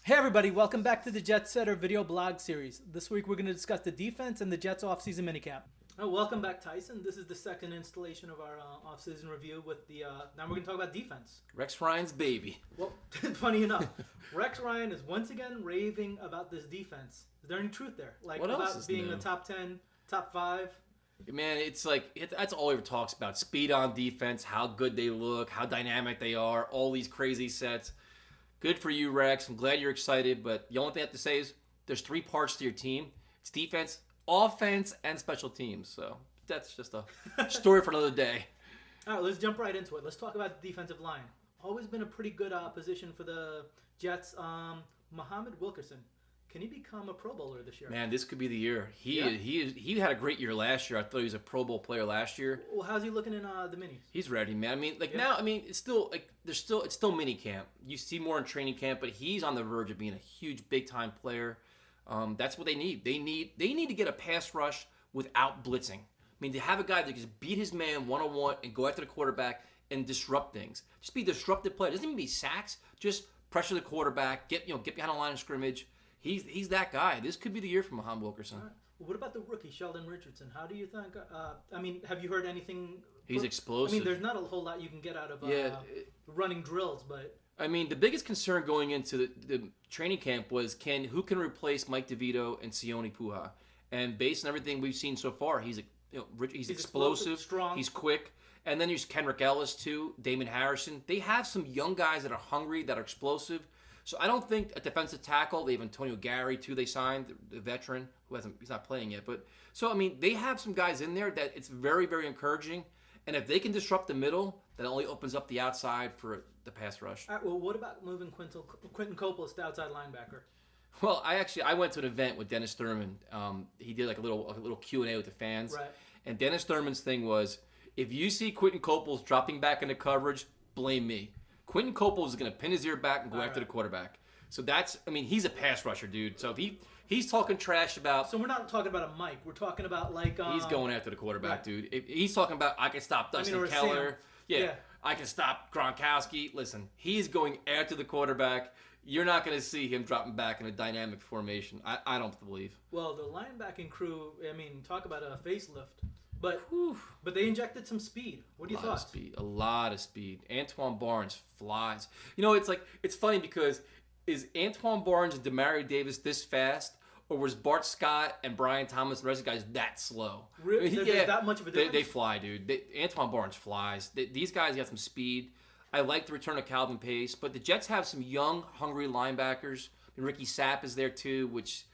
Hey everybody, welcome back to the Jet Setter video blog series. This week we're going to discuss the defense and the Jets offseason minicamp. Welcome back, Tyson. This is the second installation of our offseason review with the, now we're going to talk about defense. Rex Ryan's baby. Well, funny enough, Rex Ryan is once again raving about this defense. Is there any truth there? Like What else about is being new? a top 10, top 5? Man, it's like that's all he ever talks about. Speed on defense, how good they look, how dynamic they are, all these crazy sets. Good for you, Rex. I'm glad you're excited, but the only thing I have to say is there's three parts to your team. It's defense, offense, and special teams. So that's just a story for another day. All right, let's jump right into it. Let's talk about the defensive line. Always been a pretty good position for the Jets. Muhammad Wilkerson. Can he become a Pro Bowler this year? Man, this could be the year. Yeah. He had a great year last year. I thought he was a Pro Bowl player last year. Well, how's he looking in the minis? He's ready, man. I mean, Yeah. now, I mean, it's still it's still minicamp. You see more in training camp, but he's on the verge of being a huge, big time player. That's what they need. They need to get a pass rush without blitzing. I mean, to have a guy that can just beat his man one on one and go after the quarterback and disrupt things. Just be a disruptive player. It doesn't even be sacks. Just pressure the quarterback. Get behind the line of scrimmage. He's that guy. This could be the year for Muhammad Wilkerson. All right. Well, what about the rookie Sheldon Richardson? How do you think? I mean, have you heard anything? He's explosive. I mean, there's not a whole lot you can get out of running drills, but I mean, the biggest concern going into the training camp was who can replace Mike DeVito and Sione Puha. And based on everything we've seen so far, he's explosive, strong, he's quick. And then there's Kenrick Ellis too, Damon Harrison. They have some young guys that are hungry, that are explosive. So I don't think a defensive tackle. They have Antonio Gary too. They signed the veteran he's not playing yet. But so I mean, they have some guys in there that it's very, very encouraging. And if they can disrupt the middle, that only opens up the outside for the pass rush. all right, well, what about moving Quentin Copeland to outside linebacker? Well, I went to an event with Dennis Thurman. He did like a little Q&A with the fans. Right. And Dennis Thurman's thing was, if you see Quentin Copeland dropping back into coverage, blame me. Quentin Copeland is going to pin his ear back and go after the quarterback. So he's a pass rusher, dude. So if he's talking trash about... So we're not talking about a Mike. We're talking about like... he's going after the quarterback, right. dude. If he's talking about, I can stop Dustin Keller. Yeah, I can stop Gronkowski. Listen, he's going after the quarterback. You're not going to see him dropping back in a dynamic formation. I don't believe. Well, the linebacking crew, I mean, talk about a facelift. But they injected some speed. What do you thought? A lot of speed. Antoine Barnes flies. You know, it's funny because is Antoine Barnes and Demario Davis this fast, or was Bart Scott and Brian Thomas and the rest of the guys that slow? Really? There's that much of a difference? They fly, dude. Antoine Barnes flies. These guys got some speed. I like the return of Calvin Pace, but the Jets have some young, hungry linebackers. And Ricky Sapp is there too, which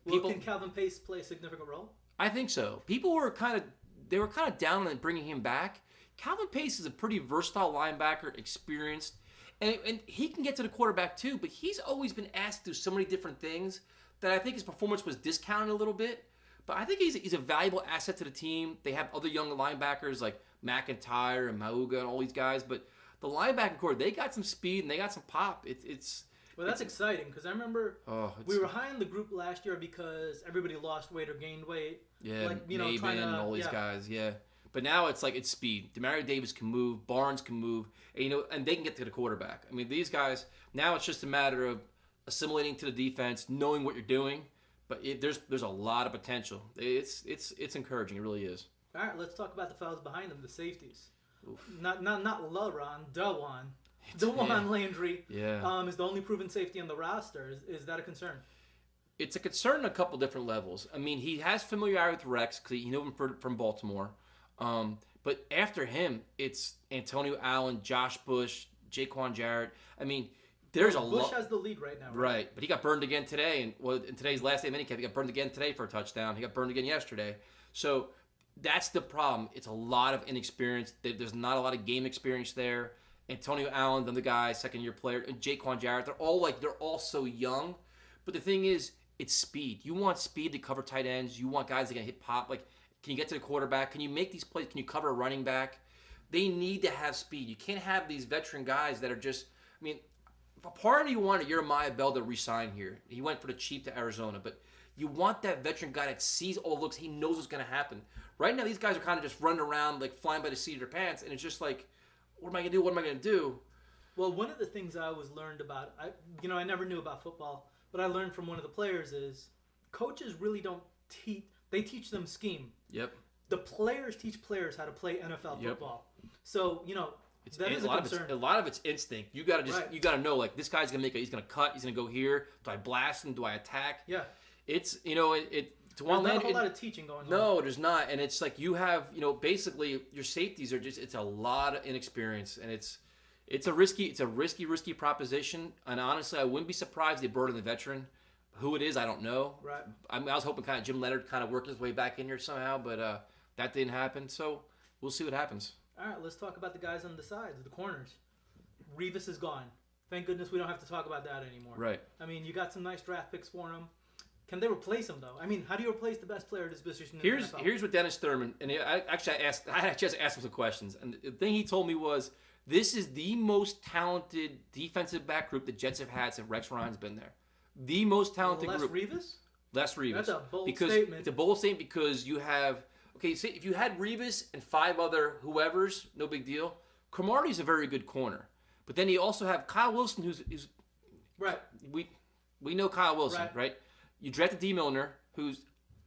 can Calvin Pace play a significant role? I think so. People were kind of down on bringing him back. Calvin Pace is a pretty versatile linebacker, experienced, and he can get to the quarterback too. But he's always been asked to do so many different things that I think his performance was discounted a little bit. But I think he's a valuable asset to the team. They have other young linebackers like McIntyre and Mauga and all these guys, but the linebacking core, they got some speed and they got some pop. Well, that's exciting because I remember we were high in the group last year because everybody lost weight or gained weight. Yeah, like, Maven and all these guys, yeah. But now it's speed. Demario Davis can move, Barnes can move, and they can get to the quarterback. I mean, these guys, now it's just a matter of assimilating to the defense, knowing what you're doing. But there's a lot of potential. It's encouraging. It really is. All right, let's talk about the fellas behind them, the safeties. Oof. Not LaRon, Dewan Landry is the only proven safety on the roster. Is that a concern? It's a concern on a couple different levels. I mean, he has familiarity with Rex because he knew him from Baltimore. But after him, it's Antonio Allen, Josh Bush, Jaquan Jarrett. I mean, there's a lot. Bush has the lead right now. Right, but he got burned again today, and in today's last day of minicamp, he got burned again today for a touchdown. He got burned again yesterday. So that's the problem. It's a lot of inexperience. There's not a lot of game experience there. Antonio Allen, the guy, second-year player, and Jaquan Jarrett, they're all so young. But the thing is, it's speed. You want speed to cover tight ends. You want guys that can hit pop. Like, can you get to the quarterback? Can you make these plays? Can you cover a running back? They need to have speed. You can't have these veteran guys that are just, I mean, if a part of you wanted Jeremiah Bell to resign here, he went for the cheap to Arizona, but you want that veteran guy that sees all the looks, he knows what's going to happen. Right now, these guys are kind of just running around, like flying by the seat of their pants, and it's just like, what am I going to do? What am I going to do? Well, one of the things I always learned about, I never knew about football, but I learned from one of the players is coaches really don't teach. They teach them scheme. Yep. The players teach players how to play NFL football. So that is a concern. A lot of it's instinct. You gotta you gotta know like this guy's gonna he's gonna cut. He's gonna go here. Do I blast him? Do I attack? Yeah. It's To There's not a whole lot of teaching going on. No, there's not, and it's like you have basically your safeties are just it's a lot of inexperience, and it's a risky proposition. And honestly, I wouldn't be surprised they burden the veteran. Who it is, I don't know. Right. I was hoping kind of Jim Leonard kind of worked his way back in here somehow, but that didn't happen. So we'll see what happens. All right, let's talk about the guys on the sides, the corners. Revis is gone. Thank goodness we don't have to talk about that anymore. Right. I mean, you got some nice draft picks for him. Can they replace him though? I mean, how do you replace the best player at his position? Here's what Dennis Thurman, and I actually asked him some questions, and the thing he told me was this is the most talented defensive back group the Jets have had since Rex Ryan's been there. The most talented group. Les Revis. That's a bold statement. It's a bold statement because you have say if you had Revis and 5 other whoever's, no big deal. Cromartie's a very good corner, but then you also have Kyle Wilson, who's right. We know Kyle Wilson, right? You drafted D. Milner, who's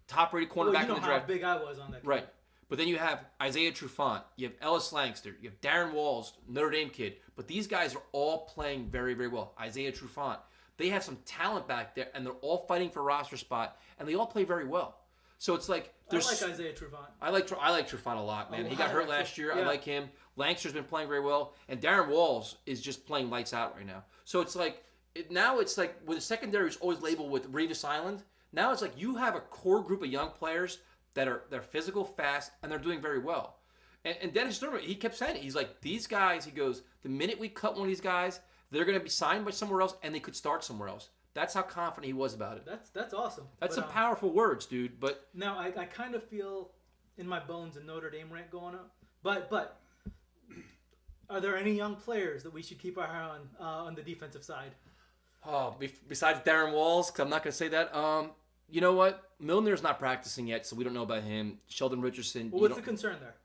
top-rated cornerback in the draft. How big I was on that. Right. But then you have Isaiah Trufant. You have Ellis Langster. You have Darren Walls, Notre Dame kid. But these guys are all playing very, very well. Isaiah Trufant. They have some talent back there, and they're all fighting for a roster spot, and they all play very well. So it's like there's. I like Isaiah Trufant. I like Trufant a lot, man. He got hurt last year. Yeah. I like him. Langster's been playing very well, and Darren Walls is just playing lights out right now. So it's like now it's like with the secondary is always labeled with Revis Island. Now it's like you have a core group of young players they're physical, fast, and they're doing very well. And Dennis Thurman, he kept saying it. He's like, these guys, he goes, the minute we cut one of these guys, they're going to be signed by somewhere else, and they could start somewhere else. That's how confident he was about it. That's awesome. That's some powerful words, dude. But now I kind of feel in my bones a Notre Dame rant going up. But are there any young players that we should keep our eye on the defensive side? Oh, besides Darren Walls, because I'm not going to say that. You know what? Milner's not practicing yet, so we don't know about him. Sheldon Richardson. Well, what's the concern there?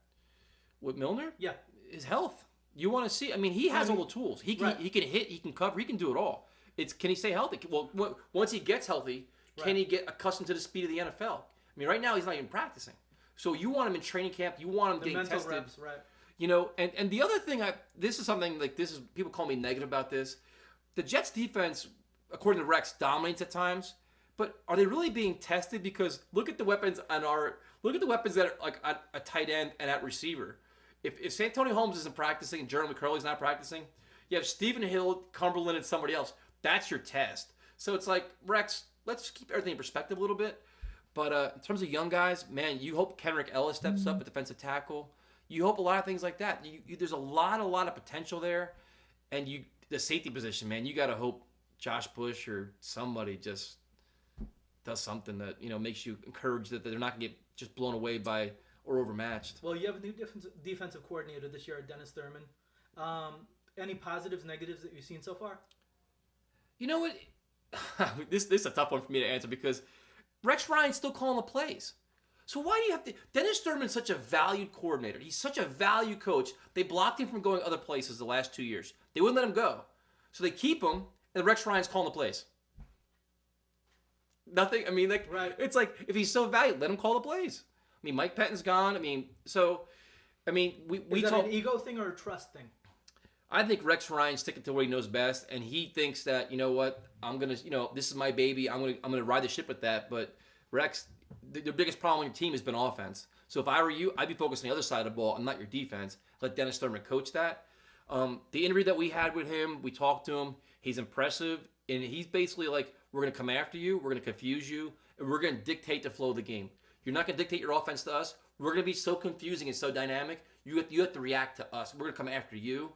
With Milner? Yeah. His health. You want to see? I mean, he has all the tools. He can hit, he can cover, he can do it all. Can he stay healthy? Well, once he gets healthy, can he get accustomed to the speed of the NFL? I mean, right now he's not even practicing. So you want him in training camp. You want him getting tested. Reps, right. And the other thing, this is something like this is people call me negative about this. The Jets defense, according to Rex, dominates at times. But are they really being tested? Because look at the weapons that are like at a tight end and at receiver. If Santonio Holmes isn't practicing and Jeremy McCurley's not practicing, you have Stephen Hill, Cumberland, and somebody else. That's your test. So it's like, Rex, let's keep everything in perspective a little bit. But in terms of young guys, man, you hope Kenrick Ellis steps up at defensive tackle. You hope a lot of things like that. There's a lot of potential there. And the safety position, man, you got to hope Josh Bush or somebody just does something that makes you encouraged that they're not going to get just blown away by or overmatched. Well, you have a new defensive coordinator this year, Dennis Thurman. Any positives, negatives that you've seen so far? You know what? This is a tough one for me to answer because Rex Ryan's still calling the plays. So why do you have to? Dennis Thurman's such a valued coordinator. He's such a valued coach. They blocked him from going other places the last 2 years. They wouldn't let him go. So they keep him, and Rex Ryan's calling the plays. Nothing. I mean, It's like if he's so valued, let him call the plays. I mean, Mike Pettin's gone. I mean, we is that talk, an ego thing or a trust thing? I think Rex Ryan's sticking to what he knows best, and he thinks that I'm gonna this is my baby. I'm gonna ride the ship with that. But Rex, the biggest problem on your team has been offense. So if I were you, I'd be focused on the other side of the ball and not your defense. Let Dennis Thurman coach that. The interview that we had with him, we talked to him. He's impressive, and he's basically like, we're going to come after you, we're going to confuse you, and we're going to dictate the flow of the game. You're not going to dictate your offense to us. We're going to be so confusing and so dynamic. You have to react to us. We're going to come after you.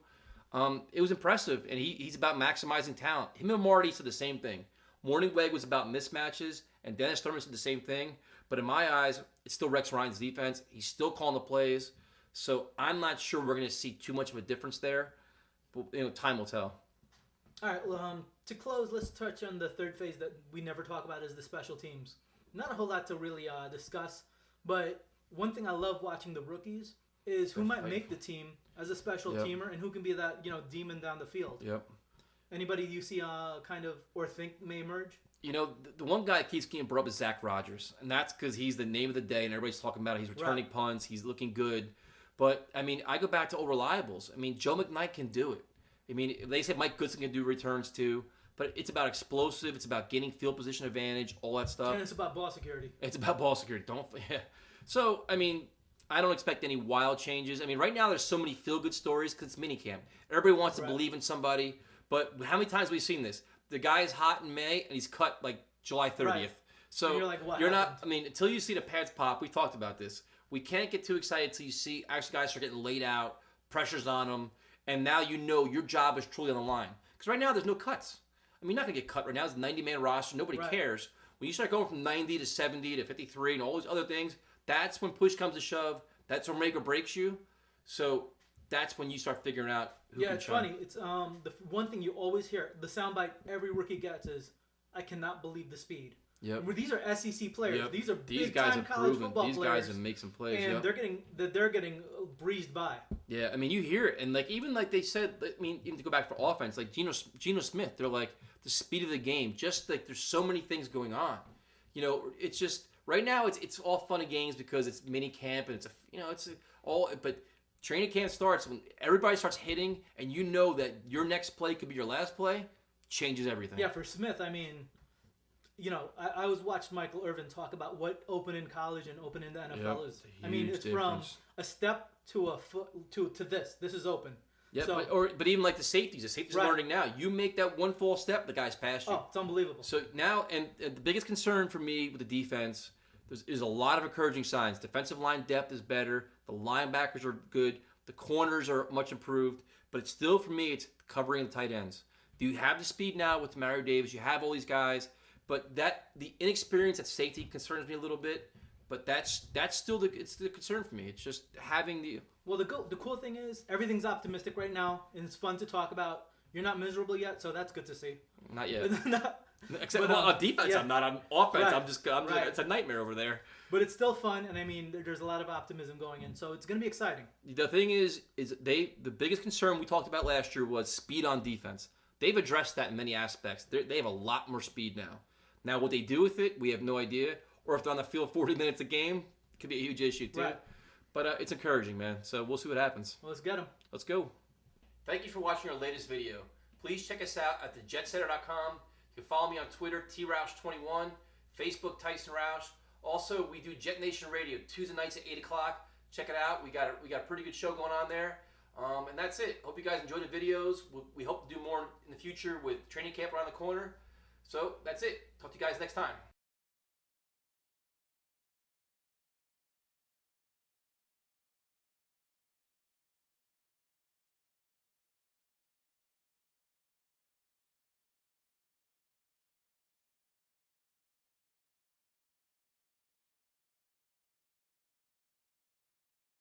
It was impressive, and he's about maximizing talent. Him and Marty said the same thing. Morningweg was about mismatches, and Dennis Thurman said the same thing. But in my eyes, it's still Rex Ryan's defense. He's still calling the plays. So I'm not sure we're going to see too much of a difference there. But time will tell. All right. Well, to close, let's touch on the third phase that we never talk about is the special teams. Not a whole lot to really discuss, but one thing I love watching the rookies is who might make the team as a special teamer, and who can be that demon down the field. Yep. Anybody you see kind of or think may emerge? The one guy that keeps getting brought up is Zach Rogers, and that's because he's the name of the day, and everybody's talking about it. He's returning punts. He's looking good. But, I mean, I go back to old reliables. I mean, Joe McKnight can do it. I mean, they say Mike Goodson can do returns too, but it's about explosive. It's about getting field position advantage, all that stuff. And it's about ball security. It's about ball security. So, I mean, I don't expect any wild changes. I mean, right now there's so many feel-good stories because it's minicamp. Everybody wants to believe in somebody, but how many times have we seen this? The guy is hot in May, and he's cut like July 30th. Right. So you're like, what you're happened? not, I mean, until you see the pads pop, we talked about this. We can't get too excited until you see actually guys are getting laid out, pressure's on them, and now you know your job is truly on the line. Because right now there's no cuts. I mean, you're not going to get cut right now. It's a 90-man roster. Nobody cares. When you start going from 90 to 70 to 53 and all those other things, that's when push comes to shove. That's when make or breaks you. So that's when you start figuring out who can it's funny. It's the one thing you always hear, the soundbite every rookie gets is, "I cannot believe the speed." Yep. These are SEC players. Yep. These are these guys big-time have college proven. football These players, guys have made some plays. and they're getting breezed by. Yeah, I mean, you hear it, and even they said, I mean, even to go back for offense, like Geno Smith, they're like the speed of the game. Just like there's so many things going on. It's just right now it's all fun and games because it's mini camp and but training camp starts when everybody starts hitting, and you know that your next play could be your last play, changes everything. Yeah, for Smith, I mean, I was watching Michael Irvin talk about what open in college and open in the NFL is. I mean, it's difference. from a step to a foot to this. This is open. Yeah, so, but even like the safeties are learning now. You make that one false step, the guy's past you. Oh, it's unbelievable. So now, and the biggest concern for me with the defense, there's a lot of encouraging signs. Defensive line depth is better. The linebackers are good. The corners are much improved. But it's still, for me, it's covering the tight ends. Do you have the speed now with Mario Davis? You have all these guys. But the inexperience at safety concerns me a little bit. But that's still the concern for me. It's just having the... Well, the cool thing is everything's optimistic right now, and it's fun to talk about. You're not miserable yet, so that's good to see. Not yet. Except but, on defense, yeah. I'm not. On offense, right. It's a nightmare over there. But it's still fun, and I mean, there's a lot of optimism going in, so it's going to be exciting. The thing is the biggest concern we talked about last year was speed on defense. They've addressed that in many aspects. They have a lot more speed now. Now, what they do with it, we have no idea. Or if they're on the field 40 minutes a game, it could be a huge issue too. Right. But it's encouraging, man. So we'll see what happens. Well, let's get them. Let's go. Thank you for watching our latest video. Please check us out at thejetsetter.com. You can follow me on Twitter, trauch21, Facebook, Tyson Rauch. Also, we do Jet Nation Radio Tuesday nights at 8 o'clock. Check it out. We got a pretty good show going on there. And that's it. Hope you guys enjoyed the videos. We hope to do more in the future with training camp around the corner. So that's it. Talk to you guys next time.